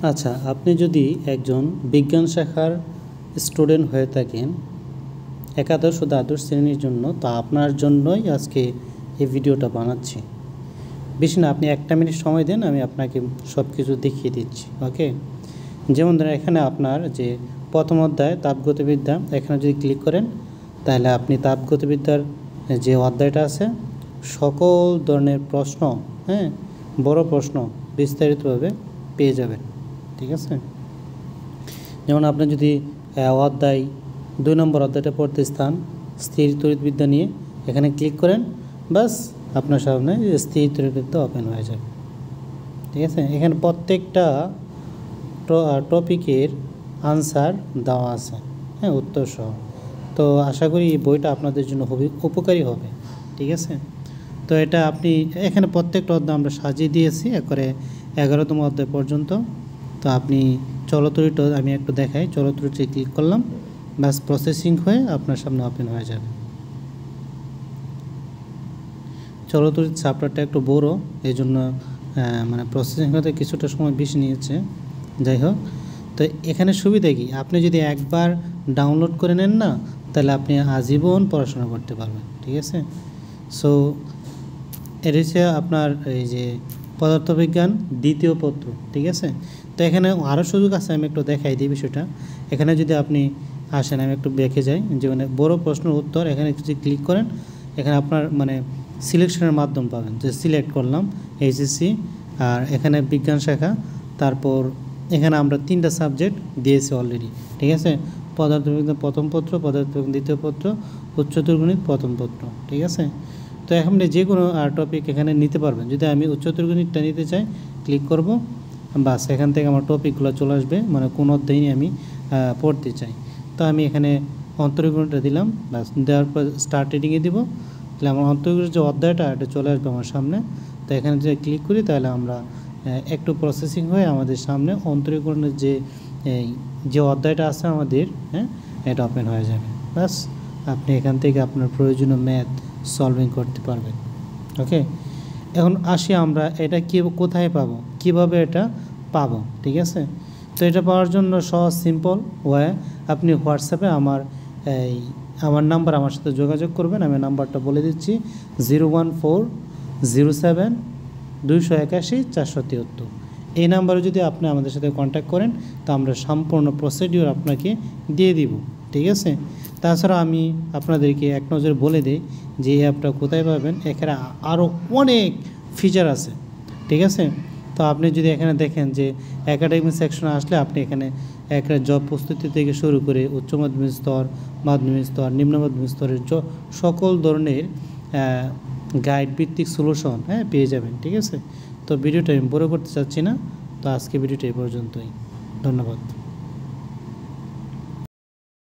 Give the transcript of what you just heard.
আচ্ছা, আপনি যদি একজন বিজ্ঞান শাখার স্টুডেন্ট হয়ে থাকেন একাদশ ও দ্বাদশ শ্রেণীর জন্য, তো আপনার জন্যই আজকে এই ভিডিওটা বানাচ্ছি। বেশি না, আপনি 1 মিনিট সময় দেন, আমি আপনাকে সব কিছু দেখিয়ে দিচ্ছি। ওকে, যেমন ধরেন এখানে আপনার যে প্রথম অধ্যায় তাপগতিবিদ্যা, এখানে যদি ক্লিক করেন তাহলে আপনি তাপগতিবিদ্যার যে অধ্যায়টা আছে সকল ধরনের প্রশ্ন, বড় প্রশ্ন বিস্তারিতভাবে পেয়ে যাবেন। ঠিক আছে, যেমন আপনি যদি অধ্যায় 2 নম্বর অধ্যায়টা পড়তে স্থান স্থির তড়িৎবিদ্যা নিয়ে এখানে ক্লিক করেন, বাস আপনার সামনে স্থির তড়িৎবিদ্যা ওপেন হয়ে যাবে। ঠিক আছে, এখানে প্রত্যেকটা টপিকের আনসার দেওয়া আছে, উত্তর সহ। তো আশা করি এই বইটা আপনাদের জন্য খুবই উপকারী হবে। ঠিক আছে, তো এটা আপনি এখানে প্রত্যেকটা অধ্যায় আমরা সাজিয়ে দিয়েছি একবারে 11তম অধ্যায় পর্যন্ত। তো আপনি চলতরিটা আমি একটু দেখাই, চলতরিতে ক্লিক করলাম, বাস প্রসেসিং হয়ে আপনার সামনে ওপেন হয়ে যাবে। চলতরিত চ্যাপ্টারটা একটু বড়, এই জন্য মানে প্রসেসিং হতে কিছুটা সময় বেশি নিয়েছে। যাই হোক, তো এখানে সুবিধা কি, আপনি যদি একবার ডাউনলোড করে নেন না, তাহলে আপনি আজীবন পড়াশোনা করতে পারবেন। ঠিক আছে, সো এর হচ্ছে আপনার এই যে পদার্থবিজ্ঞান 2য় পত্র। ঠিক আছে, তো এখানে আরও সুযোগ আছে, আমি একটু দেখাই দিই বিষয়টা। এখানে যদি আপনি আসেন, আমি একটু দেখে যাই, যে মানে বড় প্রশ্নের উত্তর, এখানে যদি ক্লিক করেন এখানে আপনার মানে সিলেকশনের মাধ্যম পাবেন, যে সিলেক্ট করলাম এইচএসসি, আর এখানে বিজ্ঞান শাখা, তারপর এখানে আমরা 3টা সাবজেক্ট দিয়েছি অলরেডি। ঠিক আছে, পদার্থবিজ্ঞান প্রথম পত্র, পদার্থবিজ্ঞান 2য় পত্র, উচ্চতর গণিত প্রথম পত্র। ঠিক আছে, তো এখন যে কোনো টপিক এখানে নিতে পারবেন। যদি আমি উচ্চতর গণিতটা নিতে চাই, ক্লিক করব, বাস এখান থেকে আমার টপিকগুলো চলে আসবে, মানে কোন অধ্যায় আমি পড়তে চাই। তো আমি এখানে অন্তরীণ গণিতটা দিলাম, বাস দেওয়ার পর স্টার্ট রিডিংয়ে দিব, তাহলে আমার অন্তরীণ যে অধ্যায়টা এটা চলে আসবে আমার সামনে। তো এখানে যদি ক্লিক করি তাহলে আমরা একটু প্রসেসিং হয়ে আমাদের সামনে অন্তরীণ গণিতের যে অধ্যায়টা আছে আমাদের, এটা ওপেন হয়ে যাবে। বাস আপনি এখান থেকে আপনার প্রয়োজনীয় ম্যাথ সলভিং করতে পারবেন। ওকে, এখন আসি আমরা এটা কোথায় পাবো, কিভাবে এটা পাবো। ঠিক আছে, তো এটা পাওয়ার জন্য সহজ সিম্পল ওয়ে, আপনি হোয়াটসঅ্যাপে আমার নাম্বার, আমার সাথে যোগাযোগ করবেন। আমি নাম্বারটা বলে দিচ্ছি, 01407-281-473। এই নাম্বারে যদি আপনি আমাদের সাথে কন্ট্যাক্ট করেন, তো আমরা সম্পূর্ণ প্রসিডিওর আপনাকে দিয়ে দিব। ঠিক আছে, তাছাড়া আমি আপনাদেরকে এক নজর বলে দিই যে এই অ্যাপটা কোথায় পাবেন। এখানে আরও অনেক ফিচার আছে। ঠিক আছে, তো আপনি যদি এখানে দেখেন যে একাডেমিক সেকশনে আসলে আপনি এখানে একটা জব প্রস্তুতি থেকে শুরু করে উচ্চ মাধ্যমিক স্তর, মাধ্যমিক স্তর, নিম্ন মাধ্যমিক স্তরের সকল ধরনের গাইড ভিত্তিক সলিউশন পেয়ে যাবেন। ঠিক আছে, তো ভিডিওটা আমি বড় করতে চাচ্ছি না, তো আজকে ভিডিওটা এই পর্যন্তই। ধন্যবাদ।